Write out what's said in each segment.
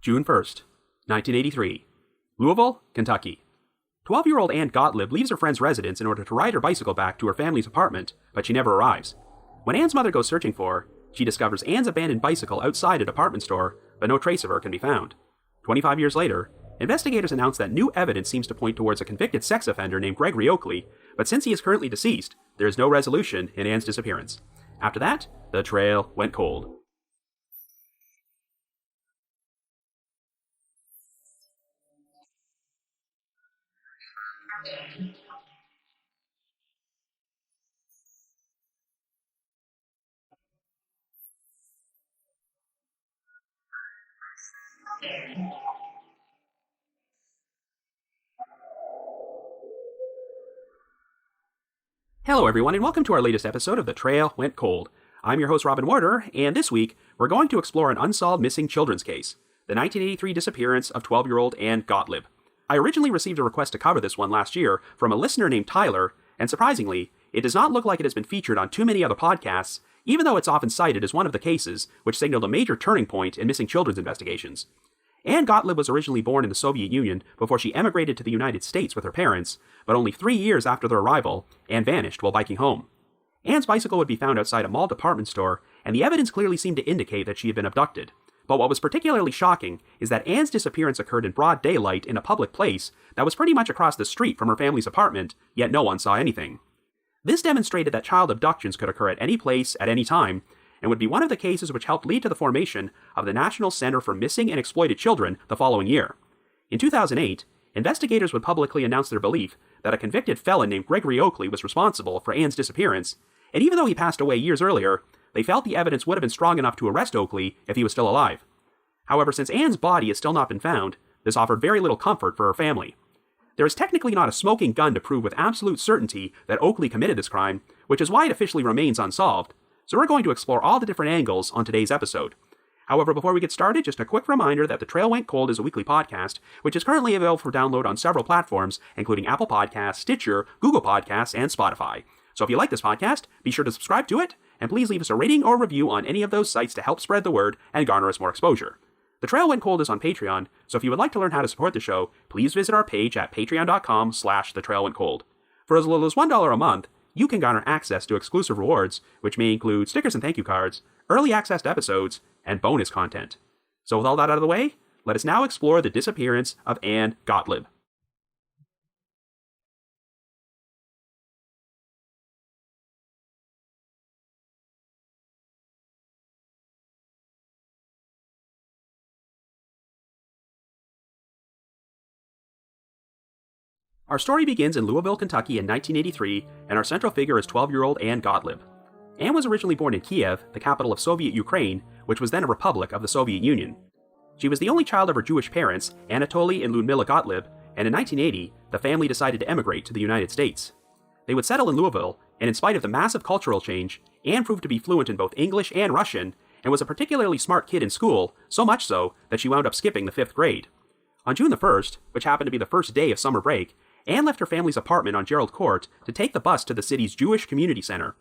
June 1st, 1983. Louisville, Kentucky. 12-year-old Ann Gottlieb leaves her friend's residence in order to ride her bicycle back to her family's apartment, but she never arrives. When Ann's mother goes searching for her, she discovers Ann's abandoned bicycle outside a department store, but no trace of her can be found. 25 years later, investigators announce that new evidence seems to point towards a convicted sex offender named Gregory Oakley, but since he is currently deceased, there is no resolution in Ann's disappearance. After that, the trail went cold. Hello everyone, and welcome to our latest episode of The Trail Went Cold. I'm your host Robin Warder, and this week, we're going to explore an unsolved missing children's case, the 1983 disappearance of 12-year-old Ann Gottlieb. I originally received a request to cover this one last year from a listener named Tyler, and surprisingly, it does not look like it has been featured on too many other podcasts, even though it's often cited as one of the cases which signaled a major turning point in missing children's investigations. Ann Gottlieb was originally born in the Soviet Union before she emigrated to the United States with her parents, but only 3 years after their arrival, Ann vanished while biking home. Ann's bicycle would be found outside a mall department store, and the evidence clearly seemed to indicate that she had been abducted. But what was particularly shocking is that Ann's disappearance occurred in broad daylight in a public place that was pretty much across the street from her family's apartment, yet no one saw anything. This demonstrated that child abductions could occur at any place, at any time, and would be one of the cases which helped lead to the formation of the National Center for Missing and Exploited Children the following year. In 2008, investigators would publicly announce their belief that a convicted felon named Gregory Oakley was responsible for Ann's disappearance, and even though he passed away years earlier, they felt the evidence would have been strong enough to arrest Oakley if he was still alive. However, since Ann's body has still not been found, this offered very little comfort for her family. There is technically not a smoking gun to prove with absolute certainty that Oakley committed this crime, which is why it officially remains unsolved, so we're going to explore all the different angles on today's episode. However, before we get started, just a quick reminder that The Trail Went Cold is a weekly podcast, which is currently available for download on several platforms, including Apple Podcasts, Stitcher, Google Podcasts, and Spotify. So if you like this podcast, be sure to subscribe to it, and please leave us a rating or review on any of those sites to help spread the word and garner us more exposure. The Trail Went Cold is on Patreon, so if you would like to learn how to support the show, please visit our page at patreon.com/thetrailwentcold. For as little as $1 a month, you can garner access to exclusive rewards, which may include stickers and thank you cards, early access to episodes, and bonus content. So with all that out of the way, let us now explore the disappearance of Ann Gottlieb. Our story begins in Louisville, Kentucky in 1983, and our central figure is 12-year-old Ann Gottlieb. Ann was originally born in Kiev, the capital of Soviet Ukraine, which was then a republic of the Soviet Union. She was the only child of her Jewish parents, Anatoly and Ludmila Gottlieb, and in 1980, the family decided to emigrate to the United States. They would settle in Louisville, and in spite of the massive cultural change, Ann proved to be fluent in both English and Russian, and was a particularly smart kid in school, so much so that she wound up skipping the 5th grade. On June the 1st, which happened to be the first day of summer break, Ann left her family's apartment on Gerald Court to take the bus to the city's Jewish Community Center.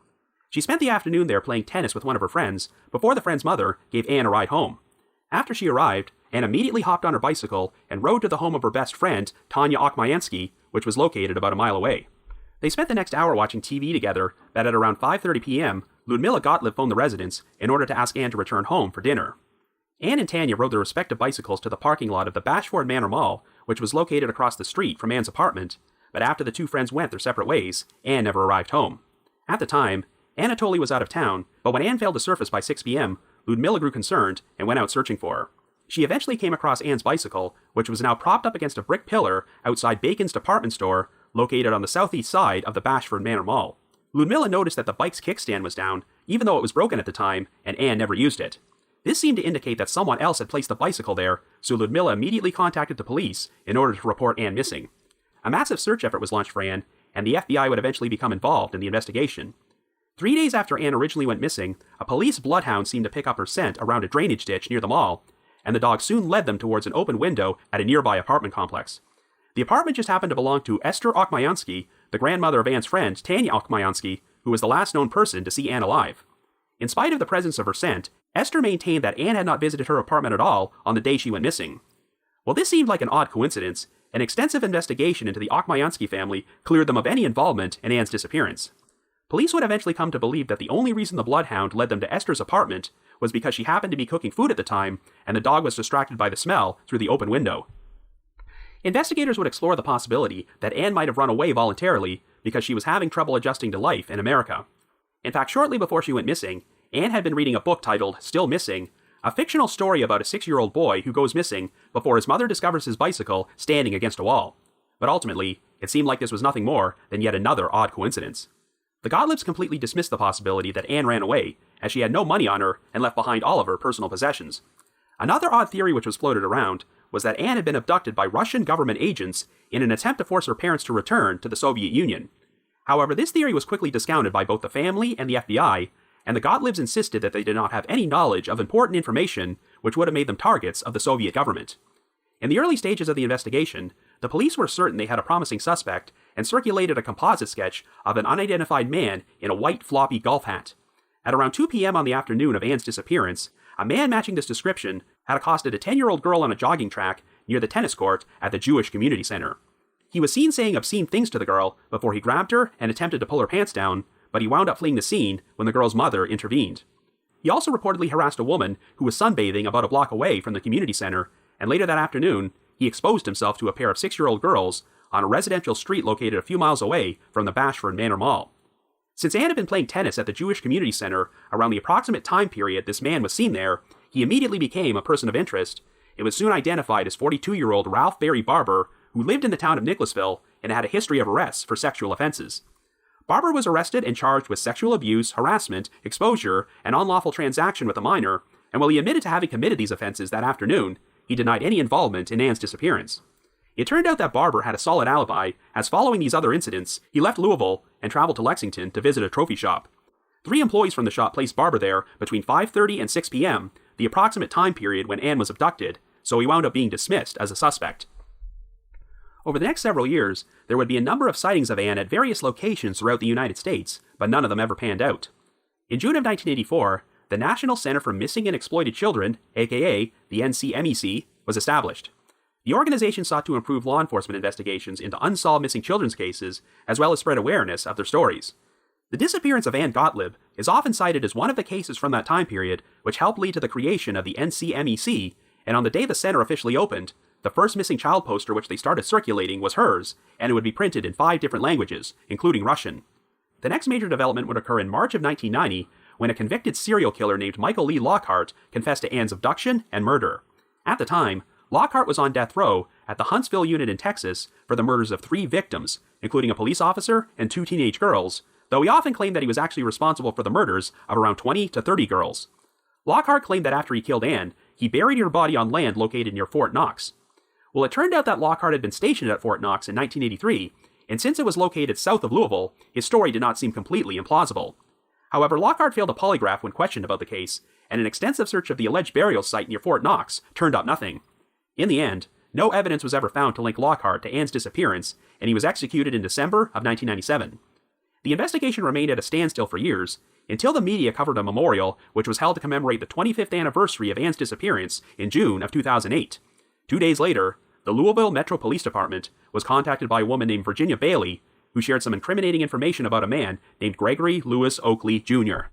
She spent the afternoon there playing tennis with one of her friends before the friend's mother gave Ann a ride home. After she arrived, Ann immediately hopped on her bicycle and rode to the home of her best friend, Tanya Okmayansky, which was located about a mile away. They spent the next hour watching TV together, but at around 5:30 p.m., Ludmila Gottlieb phoned the residence in order to ask Ann to return home for dinner. Ann and Tanya rode their respective bicycles to the parking lot of the Bashford Manor Mall, which was located across the street from Ann's apartment, but after the two friends went their separate ways, Ann never arrived home. At the time, Anatoly was out of town, but when Ann failed to surface by 6 p.m., Ludmila grew concerned and went out searching for her. She eventually came across Ann's bicycle, which was now propped up against a brick pillar outside Bacon's department store, located on the southeast side of the Bashford Manor Mall. Ludmila noticed that the bike's kickstand was down, even though it was broken at the time, and Ann never used it. This seemed to indicate that someone else had placed the bicycle there, so Ludmila immediately contacted the police in order to report Ann missing. A massive search effort was launched for Ann, and the FBI would eventually become involved in the investigation. 3 days after Ann originally went missing, a police bloodhound seemed to pick up her scent around a drainage ditch near the mall, and the dog soon led them towards an open window at a nearby apartment complex. The apartment just happened to belong to Esther Okmayansky, the grandmother of Ann's friend, Tanya Okmayansky, who was the last known person to see Ann alive. In spite of the presence of her scent, Esther maintained that Anne had not visited her apartment at all on the day she went missing. While this seemed like an odd coincidence, an extensive investigation into the Okmayansky family cleared them of any involvement in Anne's disappearance. Police would eventually come to believe that the only reason the bloodhound led them to Esther's apartment was because she happened to be cooking food at the time, and the dog was distracted by the smell through the open window. Investigators would explore the possibility that Anne might have run away voluntarily because she was having trouble adjusting to life in America. In fact, shortly before she went missing, Anne had been reading a book titled Still Missing, a fictional story about a 6-year-old boy who goes missing before his mother discovers his bicycle standing against a wall. But ultimately, it seemed like this was nothing more than yet another odd coincidence. The Gottliebs completely dismissed the possibility that Anne ran away, as she had no money on her and left behind all of her personal possessions. Another odd theory which was floated around was that Anne had been abducted by Russian government agents in an attempt to force her parents to return to the Soviet Union. However, this theory was quickly discounted by both the family and the FBI, and the Gottliebs insisted that they did not have any knowledge of important information which would have made them targets of the Soviet government. In the early stages of the investigation, the police were certain they had a promising suspect and circulated a composite sketch of an unidentified man in a white floppy golf hat. At around 2 p.m. on the afternoon of Anne's disappearance, a man matching this description had accosted a 10-year-old girl on a jogging track near the tennis court at the Jewish Community Center. He was seen saying obscene things to the girl before he grabbed her and attempted to pull her pants down, but he wound up fleeing the scene when the girl's mother intervened. He also reportedly harassed a woman who was sunbathing about a block away from the community center, and later that afternoon, he exposed himself to a pair of 6-year-old girls on a residential street located a few miles away from the Bashford Manor Mall. Since Anne had been playing tennis at the Jewish Community Center around the approximate time period this man was seen there, he immediately became a person of interest. It was soon identified as 42-year-old Ralph Barry Barber, who lived in the town of Nicholasville and had a history of arrests for sexual offenses. Barber was arrested and charged with sexual abuse, harassment, exposure, and unlawful transaction with a minor, and while he admitted to having committed these offenses that afternoon, he denied any involvement in Anne's disappearance. It turned out that Barber had a solid alibi, as following these other incidents, he left Louisville and traveled to Lexington to visit a trophy shop. 3 employees from the shop placed Barber there between 5:30 and 6 p.m., the approximate time period when Anne was abducted, so he wound up being dismissed as a suspect. Over the next several years, there would be a number of sightings of Anne at various locations throughout the United States, but none of them ever panned out. In June of 1984, the National Center for Missing and Exploited Children, aka the NCMEC, was established. The organization sought to improve law enforcement investigations into unsolved missing children's cases, as well as spread awareness of their stories. The disappearance of Anne Gottlieb is often cited as one of the cases from that time period which helped lead to the creation of the NCMEC, and on the day the center officially opened, the first missing child poster which they started circulating was hers, and it would be printed in 5 different languages, including Russian. The next major development would occur in March of 1990, when a convicted serial killer named Michael Lee Lockhart confessed to Anne's abduction and murder. At the time, Lockhart was on death row at the Huntsville unit in Texas for the murders of 3 victims, including a police officer and 2 teenage girls, though he often claimed that he was actually responsible for the murders of around 20 to 30 girls. Lockhart claimed that after he killed Anne, he buried her body on land located near Fort Knox. Well, it turned out that Lockhart had been stationed at Fort Knox in 1983, and since it was located south of Louisville, his story did not seem completely implausible. However, Lockhart failed a polygraph when questioned about the case, and an extensive search of the alleged burial site near Fort Knox turned up nothing. In the end, no evidence was ever found to link Lockhart to Anne's disappearance, and he was executed in December of 1997. The investigation remained at a standstill for years, until the media covered a memorial which was held to commemorate the 25th anniversary of Anne's disappearance in June of 2008. 2 days later, the Louisville Metro Police Department was contacted by a woman named Virginia Bailey, who shared some incriminating information about a man named Gregory Lewis Oakley, Jr.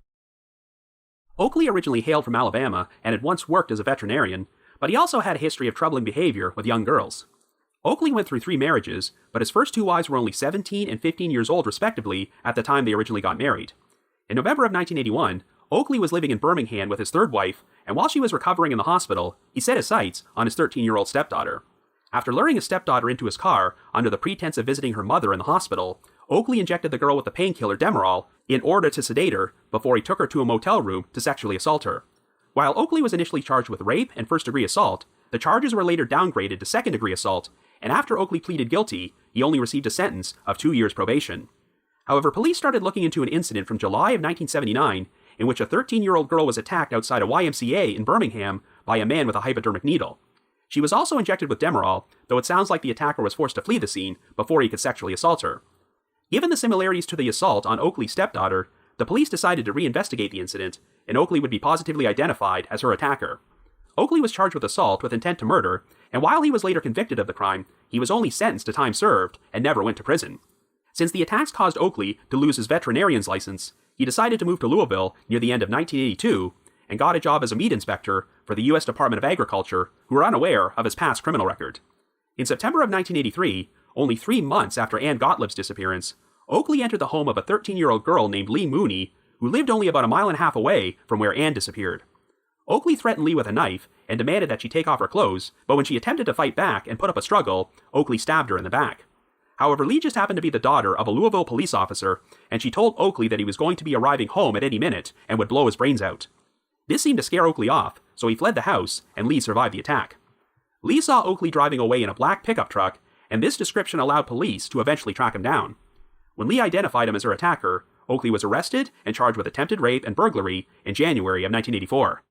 Oakley originally hailed from Alabama and had once worked as a veterinarian, but he also had a history of troubling behavior with young girls. Oakley went through 3 marriages, but his first 2 wives were only 17 and 15 years old respectively at the time they originally got married. In November of 1981, Oakley was living in Birmingham with his 3rd wife, and while she was recovering in the hospital, he set his sights on his 13-year-old stepdaughter. After luring his stepdaughter into his car under the pretense of visiting her mother in the hospital, Oakley injected the girl with the painkiller Demerol in order to sedate her before he took her to a motel room to sexually assault her. While Oakley was initially charged with rape and first-degree assault, the charges were later downgraded to second-degree assault, and after Oakley pleaded guilty, he only received a sentence of 2 years probation. However, police started looking into an incident from July of 1979 in which a 13-year-old girl was attacked outside a YMCA in Birmingham by a man with a hypodermic needle. She was also injected with Demerol, though it sounds like the attacker was forced to flee the scene before he could sexually assault her. Given the similarities to the assault on Oakley's stepdaughter, the police decided to reinvestigate the incident, and Oakley would be positively identified as her attacker. Oakley was charged with assault with intent to murder, and while he was later convicted of the crime, he was only sentenced to time served and never went to prison. Since the attacks caused Oakley to lose his veterinarian's license, he decided to move to Louisville near the end of 1982 and got a job as a meat inspector for the U.S. Department of Agriculture, who were unaware of his past criminal record. In September of 1983, only 3 months after Ann Gottlieb's disappearance, Oakley entered the home of a 13-year-old girl named Lee Mooney, who lived only about a mile and a half away from where Ann disappeared. Oakley threatened Lee with a knife and demanded that she take off her clothes, but when she attempted to fight back and put up a struggle, Oakley stabbed her in the back. However, Lee just happened to be the daughter of a Louisville police officer, and she told Oakley that he was going to be arriving home at any minute and would blow his brains out. This seemed to scare Oakley off, so he fled the house, and Lee survived the attack. Lee saw Oakley driving away in a black pickup truck, and this description allowed police to eventually track him down. When Lee identified him as her attacker, Oakley was arrested and charged with attempted rape and burglary in January of 1984.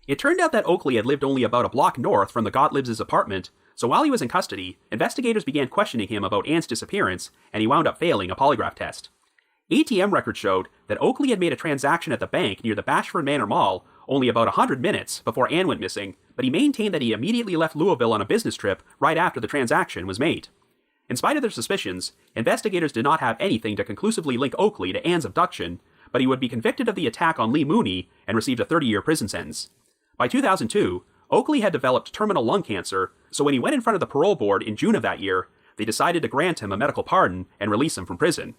It turned out that Oakley had lived only about a block north from the Gottliebs' apartment, so while he was in custody, investigators began questioning him about Ann's disappearance, and he wound up failing a polygraph test. ATM records showed that Oakley had made a transaction at the bank near the Bashford Manor Mall only about 100 minutes before Ann went missing, but he maintained that he immediately left Louisville on a business trip right after the transaction was made. In spite of their suspicions, investigators did not have anything to conclusively link Oakley to Ann's abduction, but he would be convicted of the attack on Lee Mooney and received a 30-year prison sentence. By 2002, Oakley had developed terminal lung cancer, so when he went in front of the parole board in June of that year, they decided to grant him a medical pardon and release him from prison.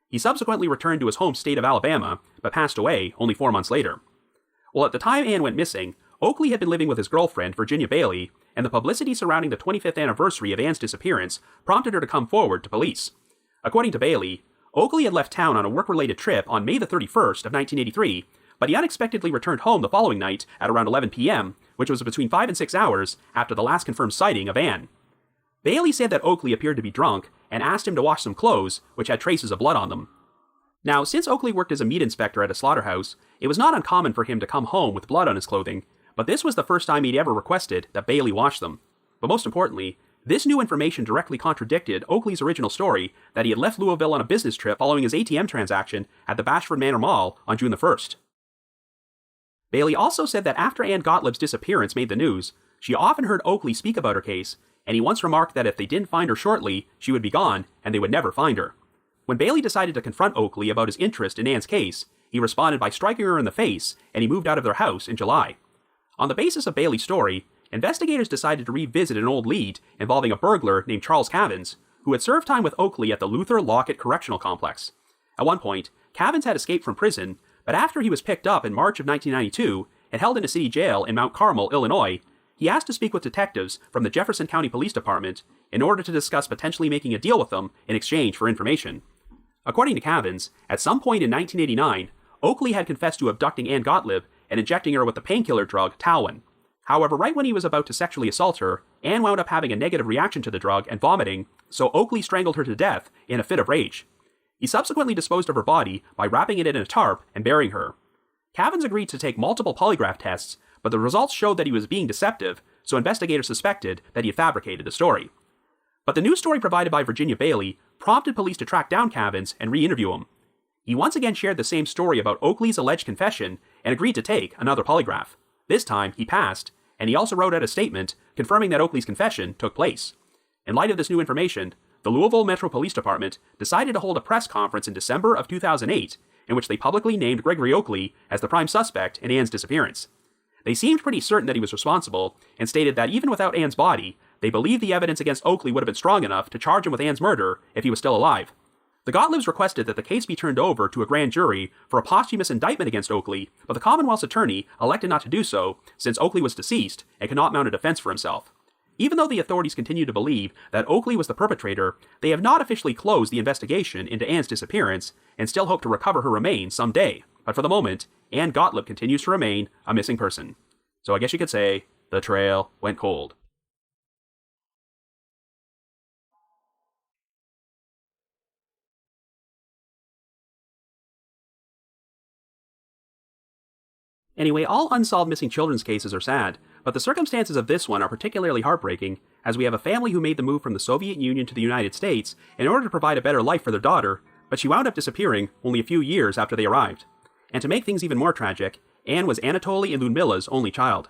He subsequently returned to his home state of Alabama, but passed away only 4 months later. Well, at the time Ann went missing, Oakley had been living with his girlfriend, Virginia Bailey, and the publicity surrounding the 25th anniversary of Ann's disappearance prompted her to come forward to police. According to Bailey, Oakley had left town on a work-related trip on May the 31st of 1983, but he unexpectedly returned home the following night at around 11 p.m., which was between 5 and 6 hours after the last confirmed sighting of Ann. Bailey said that Oakley appeared to be drunk and asked him to wash some clothes, which had traces of blood on them. Now, since Oakley worked as a meat inspector at a slaughterhouse, it was not uncommon for him to come home with blood on his clothing, but this was the first time he'd ever requested that Bailey wash them. But most importantly, this new information directly contradicted Oakley's original story that he had left Louisville on a business trip following his ATM transaction at the Bashford Manor Mall on June the 1st. Bailey also said that after Ann Gottlieb's disappearance made the news, she often heard Oakley speak about her case, and he once remarked that if they didn't find her shortly, she would be gone, and they would never find her. When Bailey decided to confront Oakley about his interest in Ann's case, he responded by striking her in the face, and he moved out of their house in July. On the basis of Bailey's story, investigators decided to revisit an old lead involving a burglar named Charles Cavins, who had served time with Oakley at the Luther Lockett Correctional Complex. At one point, Cavins had escaped from prison, but after he was picked up in March of 1992 and held in a city jail in Mount Carmel, Illinois, he asked to speak with detectives from the Jefferson County Police Department in order to discuss potentially making a deal with them in exchange for information. According to Cavins, at some point in 1989, Oakley had confessed to abducting Ann Gottlieb and injecting her with the painkiller drug Talwin. However, right when he was about to sexually assault her, Ann wound up having a negative reaction to the drug and vomiting, so Oakley strangled her to death in a fit of rage. He subsequently disposed of her body by wrapping it in a tarp and burying her. Cavins agreed to take multiple polygraph tests, but the results showed that he was being deceptive, so investigators suspected that he had fabricated the story. But the news story provided by Virginia Bailey prompted police to track down Cavins and re-interview him. He once again shared the same story about Oakley's alleged confession and agreed to take another polygraph. This time, he passed, and he also wrote out a statement confirming that Oakley's confession took place. In light of this new information, the Louisville Metro Police Department decided to hold a press conference in December of 2008, in which they publicly named Gregory Oakley as the prime suspect in Ann's disappearance. They seemed pretty certain that he was responsible, and stated that even without Ann's body, they believed the evidence against Oakley would have been strong enough to charge him with Ann's murder if he was still alive. The Gottliebs requested that the case be turned over to a grand jury for a posthumous indictment against Oakley, but the Commonwealth's attorney elected not to do so since Oakley was deceased and could not mount a defense for himself. Even though the authorities continue to believe that Oakley was the perpetrator, they have not officially closed the investigation into Ann's disappearance and still hope to recover her remains someday. But for the moment, Ann Gottlieb continues to remain a missing person. So I guess you could say, the trail went cold. Anyway, all unsolved missing children's cases are sad, but the circumstances of this one are particularly heartbreaking, as we have a family who made the move from the Soviet Union to the United States in order to provide a better life for their daughter, but she wound up disappearing only a few years after they arrived. And to make things even more tragic, Anne was Anatoly and Ludmila's only child.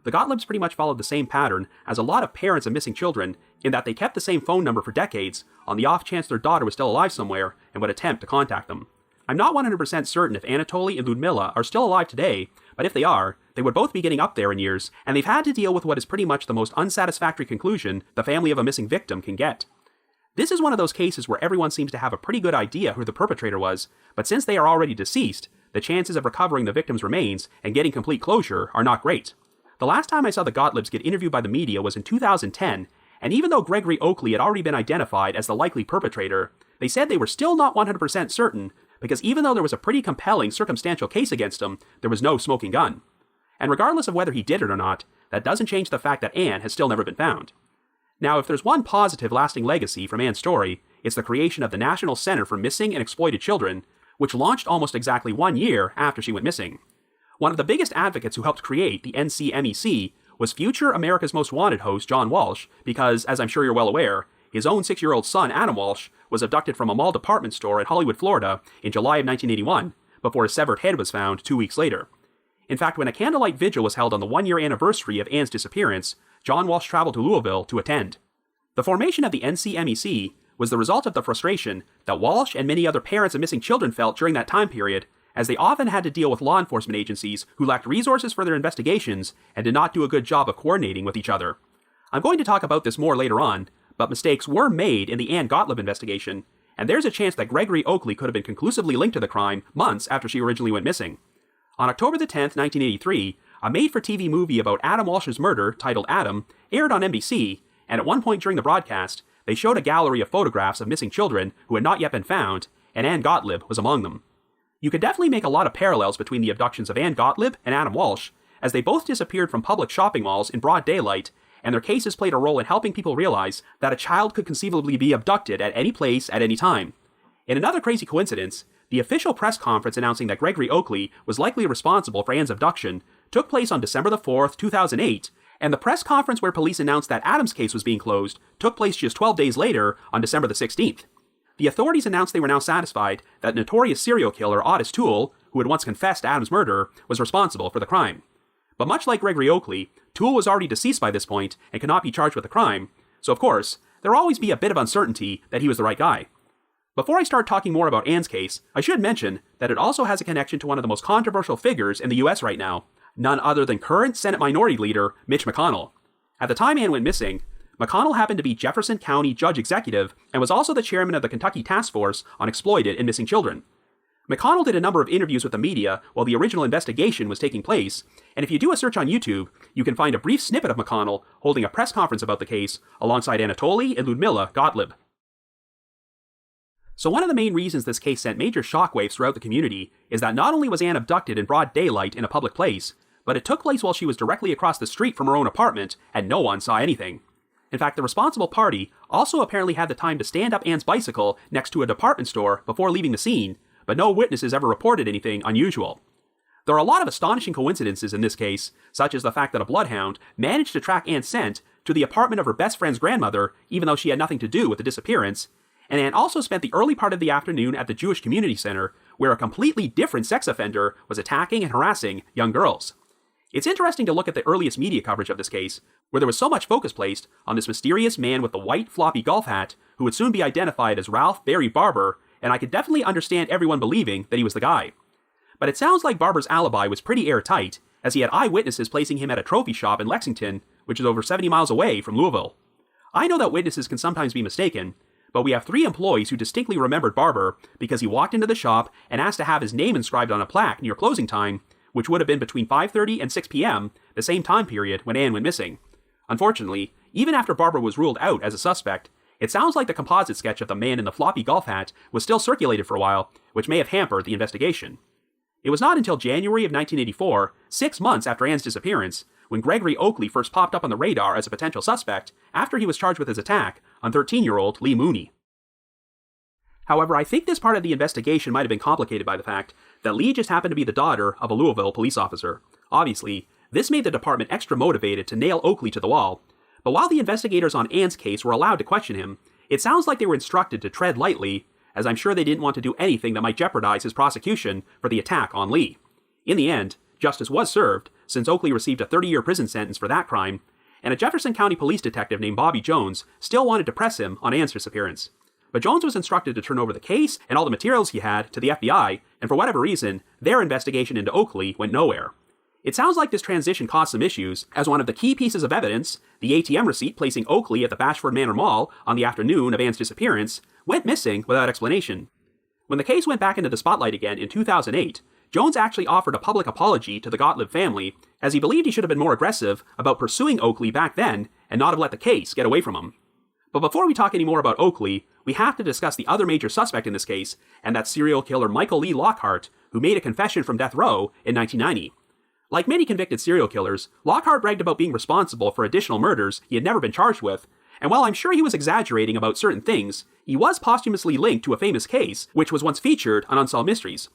The Gottliebs pretty much followed the same pattern as a lot of parents of missing children in that they kept the same phone number for decades on the off chance their daughter was still alive somewhere and would attempt to contact them. I'm not 100% certain if Anatoly and Ludmila are still alive today, but if they are, they would both be getting up there in years, and they've had to deal with what is pretty much the most unsatisfactory conclusion the family of a missing victim can get. This is one of those cases where everyone seems to have a pretty good idea who the perpetrator was, but since they are already deceased, the chances of recovering the victim's remains and getting complete closure are not great. The last time I saw the Gottliebs get interviewed by the media was in 2010, and even though Gregory Oakley had already been identified as the likely perpetrator, they said they were still not 100% certain, because even though there was a pretty compelling circumstantial case against him, there was no smoking gun. And regardless of whether he did it or not, that doesn't change the fact that Anne has still never been found. Now, if there's one positive lasting legacy from Anne's story, it's the creation of the National Center for Missing and Exploited Children, which launched almost exactly 1 year after she went missing. One of the biggest advocates who helped create the NCMEC was future America's Most Wanted host John Walsh, because, as I'm sure you're well aware, his own 6-year-old son, Adam Walsh, was abducted from a mall department store in Hollywood, Florida, in July of 1981, before his severed head was found 2 weeks later. In fact, when a candlelight vigil was held on the 1-year anniversary of Anne's disappearance, John Walsh traveled to Louisville to attend. The formation of the NCMEC was the result of the frustration that Walsh and many other parents of missing children felt during that time period, as they often had to deal with law enforcement agencies who lacked resources for their investigations and did not do a good job of coordinating with each other. I'm going to talk about this more later on, but mistakes were made in the Anne Gottlieb investigation, and there's a chance that Gregory Oakley could have been conclusively linked to the crime months after she originally went missing. On October the 10th, 1983, a made-for-TV movie about Adam Walsh's murder, titled Adam, aired on NBC, and at one point during the broadcast, they showed a gallery of photographs of missing children who had not yet been found, and Anne Gottlieb was among them. You could definitely make a lot of parallels between the abductions of Anne Gottlieb and Adam Walsh, as they both disappeared from public shopping malls in broad daylight, and their cases played a role in helping people realize that a child could conceivably be abducted at any place at any time. In another crazy coincidence, the official press conference announcing that Gregory Oakley was likely responsible for Anne's abduction took place on December the 4th, 2008, and the press conference where police announced that Adam's case was being closed took place just 12 days later on December the 16th. The authorities announced they were now satisfied that notorious serial killer Otis Toole, who had once confessed to Adam's murder, was responsible for the crime. But much like Gregory Oakley, Toole was already deceased by this point and could not be charged with the crime, so of course, there will always be a bit of uncertainty that he was the right guy. Before I start talking more about Anne's case, I should mention that it also has a connection to one of the most controversial figures in the US right now, none other than current Senate Minority Leader Mitch McConnell. At the time Anne went missing, McConnell happened to be Jefferson County Judge Executive and was also the chairman of the Kentucky Task Force on Exploited and Missing Children. McConnell did a number of interviews with the media while the original investigation was taking place, and if you do a search on YouTube, you can find a brief snippet of McConnell holding a press conference about the case alongside Anatoly and Ludmila Gottlieb. So one of the main reasons this case sent major shockwaves throughout the community is that not only was Anne abducted in broad daylight in a public place, but it took place while she was directly across the street from her own apartment and no one saw anything. In fact, the responsible party also apparently had the time to stand up Anne's bicycle next to a department store before leaving the scene, but no witnesses ever reported anything unusual. There are a lot of astonishing coincidences in this case, such as the fact that a bloodhound managed to track Anne's scent to the apartment of her best friend's grandmother, even though she had nothing to do with the disappearance, and Anne also spent the early part of the afternoon at the Jewish Community Center, where a completely different sex offender was attacking and harassing young girls. It's interesting to look at the earliest media coverage of this case, where there was so much focus placed on this mysterious man with the white floppy golf hat who would soon be identified as Ralph Barry Barber, and I could definitely understand everyone believing that he was the guy. But it sounds like Barber's alibi was pretty airtight, as he had eyewitnesses placing him at a trophy shop in Lexington, which is over 70 miles away from Louisville. I know that witnesses can sometimes be mistaken, but we have 3 employees who distinctly remembered Barber because he walked into the shop and asked to have his name inscribed on a plaque near closing time, which would have been between 5:30 and 6 p.m., the same time period when Anne went missing. Unfortunately, even after Barber was ruled out as a suspect, it sounds like the composite sketch of the man in the floppy golf hat was still circulated for a while, which may have hampered the investigation. It was not until January of 1984, 6 months after Anne's disappearance, when Gregory Oakley first popped up on the radar as a potential suspect after he was charged with his attack on 13-year-old Lee Mooney. However, I think this part of the investigation might have been complicated by the fact that Lee just happened to be the daughter of a Louisville police officer. Obviously, this made the department extra motivated to nail Oakley to the wall, but while the investigators on Anne's case were allowed to question him, it sounds like they were instructed to tread lightly, as I'm sure they didn't want to do anything that might jeopardize his prosecution for the attack on Lee. In the end, justice was served, since Oakley received a 30-year prison sentence for that crime, and a Jefferson County police detective named Bobby Jones still wanted to press him on Ann's disappearance. But Jones was instructed to turn over the case and all the materials he had to the FBI, and for whatever reason, their investigation into Oakley went nowhere. It sounds like this transition caused some issues, as one of the key pieces of evidence, the ATM receipt placing Oakley at the Bashford Manor Mall on the afternoon of Ann's disappearance, went missing without explanation. When the case went back into the spotlight again in 2008, Jones actually offered a public apology to the Gottlieb family, as he believed he should have been more aggressive about pursuing Oakley back then and not have let the case get away from him. But before we talk any more about Oakley, we have to discuss the other major suspect in this case, and that's serial killer Michael Lee Lockhart, who made a confession from death row in 1990. Like many convicted serial killers, Lockhart bragged about being responsible for additional murders he had never been charged with, and while I'm sure he was exaggerating about certain things, he was posthumously linked to a famous case, which was once featured on Unsolved Mysteries.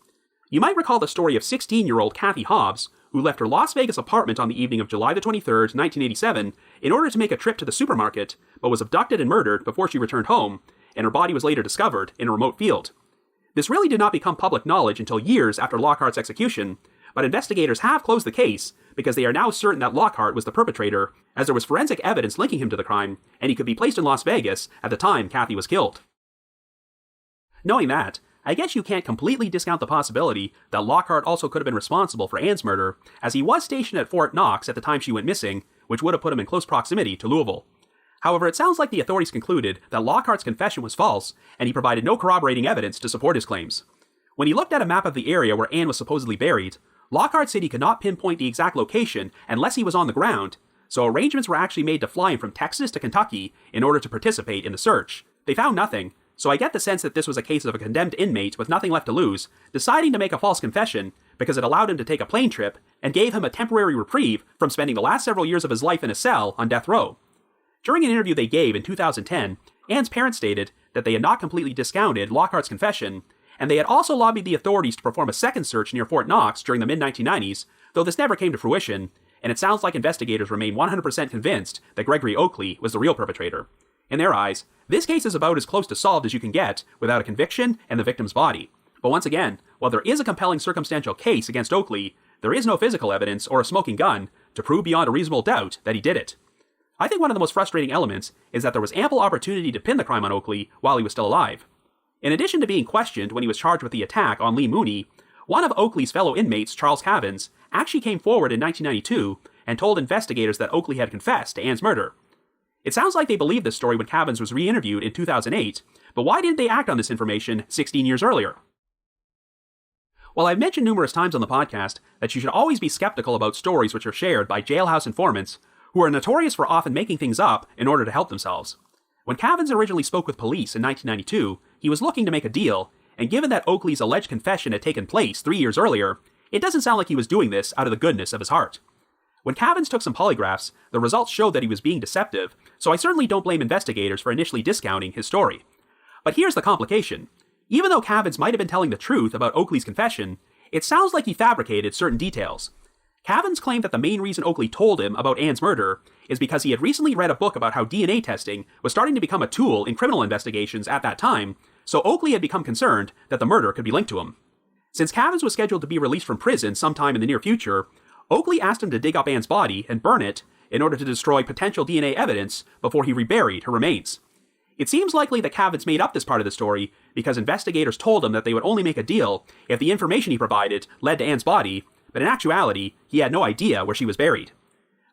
You might recall the story of 16-year-old Kathy Hobbs, who left her Las Vegas apartment on the evening of July the 23rd, 1987, in order to make a trip to the supermarket, but was abducted and murdered before she returned home, and her body was later discovered in a remote field. This really did not become public knowledge until years after Lockhart's execution, but investigators have closed the case because they are now certain that Lockhart was the perpetrator, as there was forensic evidence linking him to the crime, and he could be placed in Las Vegas at the time Kathy was killed. Knowing that, I guess you can't completely discount the possibility that Lockhart also could have been responsible for Ann's murder, as he was stationed at Fort Knox at the time she went missing, which would have put him in close proximity to Louisville. However, it sounds like the authorities concluded that Lockhart's confession was false, and he provided no corroborating evidence to support his claims. When he looked at a map of the area where Ann was supposedly buried, Lockhart said he could not pinpoint the exact location unless he was on the ground, so arrangements were actually made to fly him from Texas to Kentucky in order to participate in the search. They found nothing, so I get the sense that this was a case of a condemned inmate with nothing left to lose, deciding to make a false confession because it allowed him to take a plane trip and gave him a temporary reprieve from spending the last several years of his life in a cell on death row. During an interview they gave in 2010, Ann's parents stated that they had not completely discounted Lockhart's confession, and they had also lobbied the authorities to perform a second search near Fort Knox during the mid-1990s, though this never came to fruition, and it sounds like investigators remain 100% convinced that Gregory Oakley was the real perpetrator. In their eyes, this case is about as close to solved as you can get without a conviction and the victim's body. But once again, while there is a compelling circumstantial case against Oakley, there is no physical evidence or a smoking gun to prove beyond a reasonable doubt that he did it. I think one of the most frustrating elements is that there was ample opportunity to pin the crime on Oakley while he was still alive. In addition to being questioned when he was charged with the attack on Lee Mooney, one of Oakley's fellow inmates, Charles Cavins, actually came forward in 1992 and told investigators that Oakley had confessed to Ann's murder. It sounds like they believed this story when Cavins was re-interviewed in 2008, but why didn't they act on this information 16 years earlier? While I've mentioned numerous times on the podcast that you should always be skeptical about stories which are shared by jailhouse informants who are notorious for often making things up in order to help themselves. When Cavins originally spoke with police in 1992, he was looking to make a deal, and given that Oakley's alleged confession had taken place 3 years earlier, it doesn't sound like he was doing this out of the goodness of his heart. When Cavins took some polygraphs, the results showed that he was being deceptive, so I certainly don't blame investigators for initially discounting his story. But here's the complication. Even though Cavins might have been telling the truth about Oakley's confession, it sounds like he fabricated certain details. Cavins claimed that the main reason Oakley told him about Ann's murder is because he had recently read a book about how DNA testing was starting to become a tool in criminal investigations at that time, so Oakley had become concerned that the murder could be linked to him. Since Cavins was scheduled to be released from prison sometime in the near future, Oakley asked him to dig up Ann's body and burn it in order to destroy potential DNA evidence before he reburied her remains. It seems likely that Cavins made up this part of the story because investigators told him that they would only make a deal if the information he provided led to Ann's body, but in actuality, he had no idea where she was buried.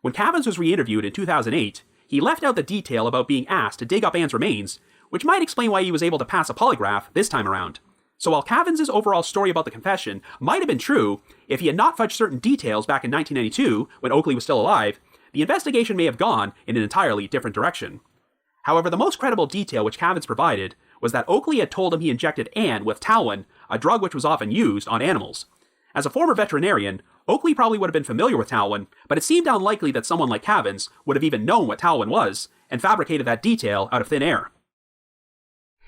When Cavins was re-interviewed in 2008, he left out the detail about being asked to dig up Ann's remains, which might explain why he was able to pass a polygraph this time around. So while Cavins' overall story about the confession might have been true, if he had not fudged certain details back in 1992, when Oakley was still alive, the investigation may have gone in an entirely different direction. However, the most credible detail which Cavins provided was that Oakley had told him he injected Ann with Talwin, a drug which was often used on animals. As a former veterinarian, Oakley probably would have been familiar with Talwin, but it seemed unlikely that someone like Cavins would have even known what Talwin was, and fabricated that detail out of thin air.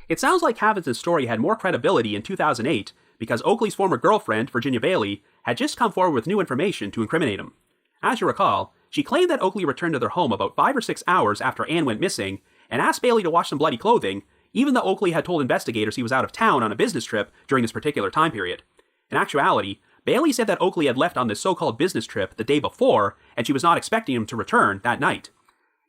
It sounds like Cavins' story had more credibility in 2008 because Oakley's former girlfriend, Virginia Bailey, had just come forward with new information to incriminate him. As you recall, she claimed that Oakley returned to their home about 5 or 6 hours after Ann went missing and asked Bailey to wash some bloody clothing, even though Oakley had told investigators he was out of town on a business trip during this particular time period. In actuality, Bailey said that Oakley had left on this so-called business trip the day before, and she was not expecting him to return that night.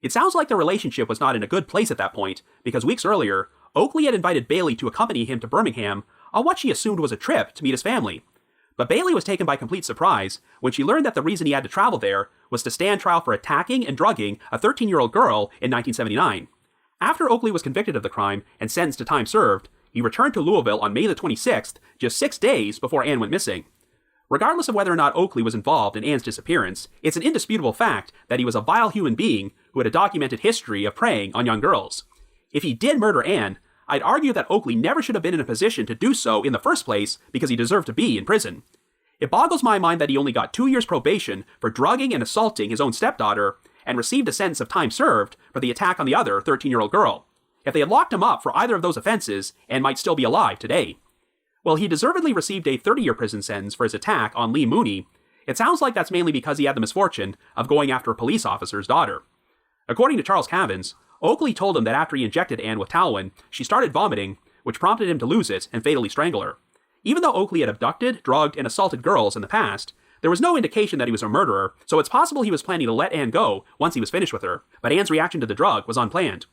It sounds like the relationship was not in a good place at that point, because weeks earlier, Oakley had invited Bailey to accompany him to Birmingham on what she assumed was a trip to meet his family. But Bailey was taken by complete surprise when she learned that the reason he had to travel there was to stand trial for attacking and drugging a 13-year-old girl in 1979. After Oakley was convicted of the crime and sentenced to time served, he returned to Louisville on May the 26th, just 6 days before Anne went missing. Regardless of whether or not Oakley was involved in Anne's disappearance, it's an indisputable fact that he was a vile human being who had a documented history of preying on young girls. If he did murder Anne, I'd argue that Oakley never should have been in a position to do so in the first place because he deserved to be in prison. It boggles my mind that he only got 2 years probation for drugging and assaulting his own stepdaughter and received a sentence of time served for the attack on the other 13-year-old girl. If they had locked him up for either of those offenses, Anne might still be alive today. Well, he deservedly received a 30-year prison sentence for his attack on Lee Mooney. It sounds like that's mainly because he had the misfortune of going after a police officer's daughter. According to Charles Cavins, Oakley told him that after he injected Anne with Talwin, she started vomiting, which prompted him to lose it and fatally strangle her. Even though Oakley had abducted, drugged, and assaulted girls in the past, there was no indication that he was a murderer, so it's possible he was planning to let Anne go once he was finished with her, but Anne's reaction to the drug was unplanned.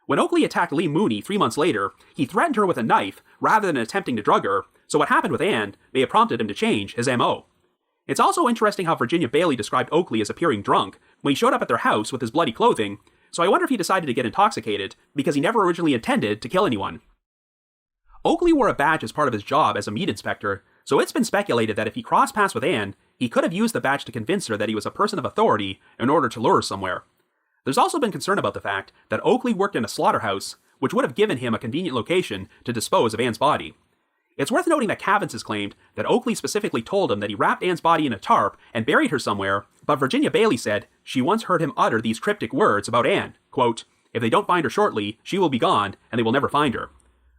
When Oakley attacked Lee Mooney 3 months later, he threatened her with a knife rather than attempting to drug her, so what happened with Anne may have prompted him to change his MO. It's also interesting how Virginia Bailey described Oakley as appearing drunk when he showed up at their house with his bloody clothing, so I wonder if he decided to get intoxicated because he never originally intended to kill anyone. Oakley wore a badge as part of his job as a meat inspector, so it's been speculated that if he crossed paths with Anne, he could have used the badge to convince her that he was a person of authority in order to lure her somewhere. There's also been concern about the fact that Oakley worked in a slaughterhouse, which would have given him a convenient location to dispose of Anne's body. It's worth noting that Cavins has claimed that Oakley specifically told him that he wrapped Anne's body in a tarp and buried her somewhere, but Virginia Bailey said she once heard him utter these cryptic words about Anne, quote, "If they don't find her shortly, she will be gone, and they will never find her."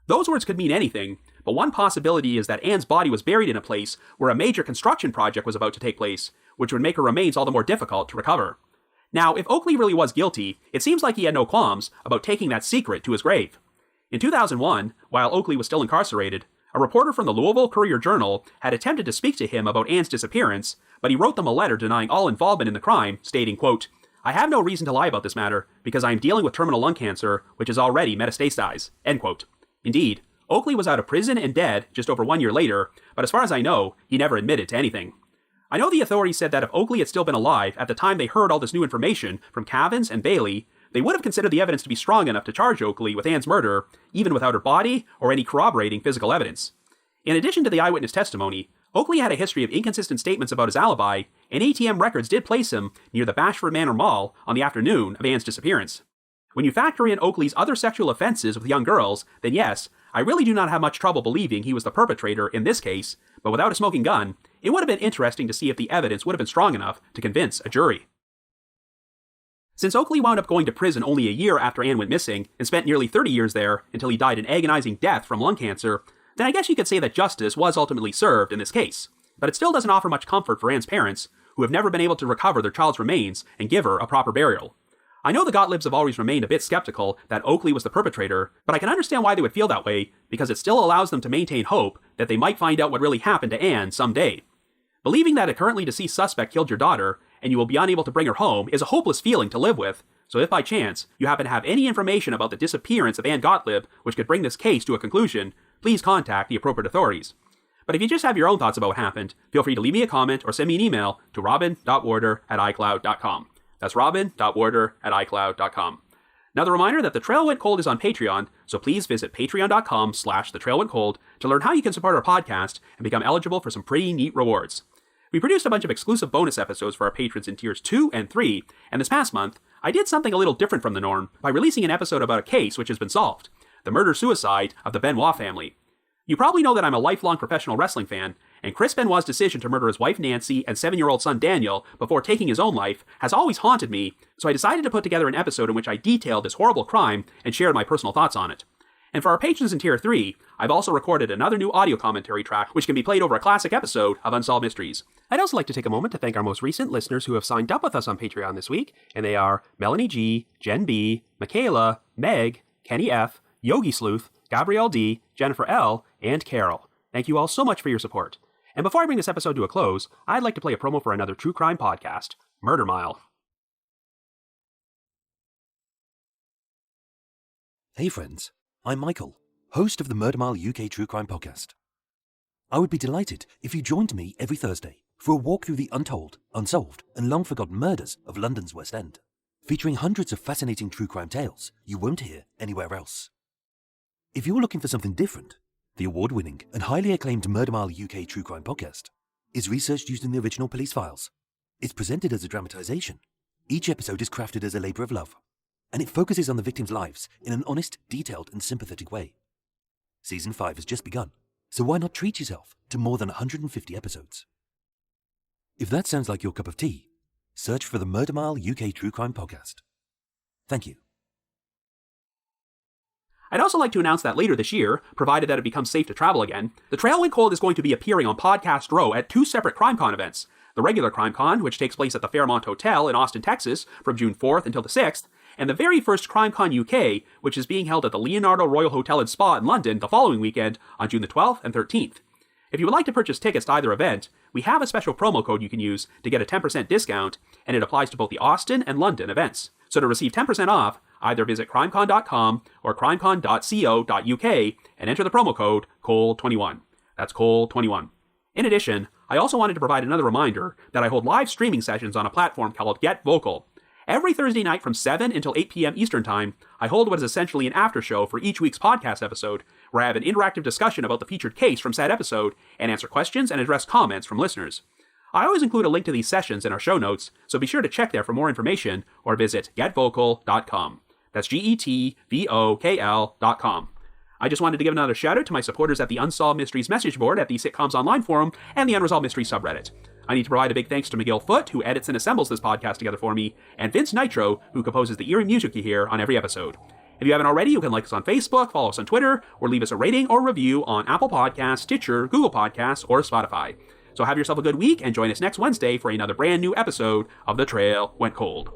Those words could mean anything, but one possibility is that Anne's body was buried in a place where a major construction project was about to take place, which would make her remains all the more difficult to recover. Now, if Oakley really was guilty, it seems like he had no qualms about taking that secret to his grave. In 2001, while Oakley was still incarcerated, a reporter from the Louisville Courier-Journal had attempted to speak to him about Anne's disappearance, but he wrote them a letter denying all involvement in the crime, stating, quote, "I have no reason to lie about this matter because I am dealing with terminal lung cancer, which is already metastasized," end quote. Indeed, Oakley was out of prison and dead just over 1 year later, but as far as I know, he never admitted to anything. I know the authorities said that if Oakley had still been alive at the time they heard all this new information from Cavins and Bailey, they would have considered the evidence to be strong enough to charge Oakley with Anne's murder, even without her body or any corroborating physical evidence. In addition to the eyewitness testimony, Oakley had a history of inconsistent statements about his alibi, and ATM records did place him near the Bashford Manor Mall on the afternoon of Anne's disappearance. When you factor in Oakley's other sexual offenses with young girls, then yes, I really do not have much trouble believing he was the perpetrator in this case, but without a smoking gun, it would have been interesting to see if the evidence would have been strong enough to convince a jury. Since Oakley wound up going to prison only a year after Anne went missing, and spent nearly 30 years there until he died an agonizing death from lung cancer, then I guess you could say that justice was ultimately served in this case. But it still doesn't offer much comfort for Anne's parents, who have never been able to recover their child's remains and give her a proper burial. I know the Gottliebs have always remained a bit skeptical that Oakley was the perpetrator, but I can understand why they would feel that way, because it still allows them to maintain hope that they might find out what really happened to Anne someday. Believing that a currently deceased suspect killed your daughter, and you will be unable to bring her home, is a hopeless feeling to live with, so if by chance you happen to have any information about the disappearance of Anne Gottlieb which could bring this case to a conclusion, please contact the appropriate authorities. But if you just have your own thoughts about what happened, feel free to leave me a comment or send me an email to robin.warder@icloud.com. That's robin.warder@icloud.com. Another reminder that The Trail Went Cold is on Patreon, so please visit patreon.com/thetrailwentcold to learn how you can support our podcast and become eligible for some pretty neat rewards. We produced a bunch of exclusive bonus episodes for our patrons in tiers 2 and 3, and this past month, I did something a little different from the norm by releasing an episode about a case which has been solved, the murder-suicide of the Benoit family. You probably know that I'm a lifelong professional wrestling fan, and Chris Benoit's decision to murder his wife Nancy and 7-year-old son Daniel before taking his own life has always haunted me, so I decided to put together an episode in which I detailed this horrible crime and shared my personal thoughts on it. And for our patrons in Tier 3, I've also recorded another new audio commentary track which can be played over a classic episode of Unsolved Mysteries. I'd also like to take a moment to thank our most recent listeners who have signed up with us on Patreon this week, and they are Melanie G, Jen B, Michaela, Meg, Kenny F, Yogi Sleuth, Gabrielle D., Jennifer L., and Carol. Thank you all so much for your support. And before I bring this episode to a close, I'd like to play a promo for another true crime podcast, Murder Mile. Hey friends, I'm Michael, host of the Murder Mile UK True Crime Podcast. I would be delighted if you joined me every Thursday for a walk through the untold, unsolved, and long-forgotten murders of London's West End, featuring hundreds of fascinating true crime tales you won't hear anywhere else. If you're looking for something different, the award-winning and highly acclaimed Murder Mile UK True Crime Podcast is researched using the original police files. It's presented as a dramatization. Each episode is crafted as a labour of love, and it focuses on the victims' lives in an honest, detailed, and sympathetic way. Season 5 has just begun, so why not treat yourself to more than 150 episodes? If that sounds like your cup of tea, search for the Murder Mile UK True Crime Podcast. Thank you. I'd also like to announce that later this year, provided that it becomes safe to travel again, the Trail Went Cold is going to be appearing on Podcast Row at 2 separate CrimeCon events. The regular CrimeCon, which takes place at the Fairmont Hotel in Austin, Texas, from June 4th until the 6th, and the very first CrimeCon UK, which is being held at the Leonardo Royal Hotel and Spa in London the following weekend on June the 12th and 13th. If you would like to purchase tickets to either event, we have a special promo code you can use to get a 10% discount, and it applies to both the Austin and London events. So to receive 10% off, either visit crimecon.com or crimecon.co.uk and enter the promo code COLE21. That's COLE21. In addition, I also wanted to provide another reminder that I hold live streaming sessions on a platform called Get Vocal. Every Thursday night from 7 until 8 p.m. Eastern Time, I hold what is essentially an after show for each week's podcast episode, where I have an interactive discussion about the featured case from said episode and answer questions and address comments from listeners. I always include a link to these sessions in our show notes, so be sure to check there for more information or visit getvocal.com. That's GETVOKL.com. I just wanted to give another shout out to my supporters at the Unsolved Mysteries message board at the Sitcoms Online forum and the Unresolved Mysteries subreddit. I need to provide a big thanks to Miguel Foote, who edits and assembles this podcast together for me, and Vince Nitro, who composes the eerie music you hear on every episode. If you haven't already, you can like us on Facebook, follow us on Twitter, or leave us a rating or review on Apple Podcasts, Stitcher, Google Podcasts, or Spotify. So have yourself a good week and join us next Wednesday for another brand new episode of The Trail Went Cold.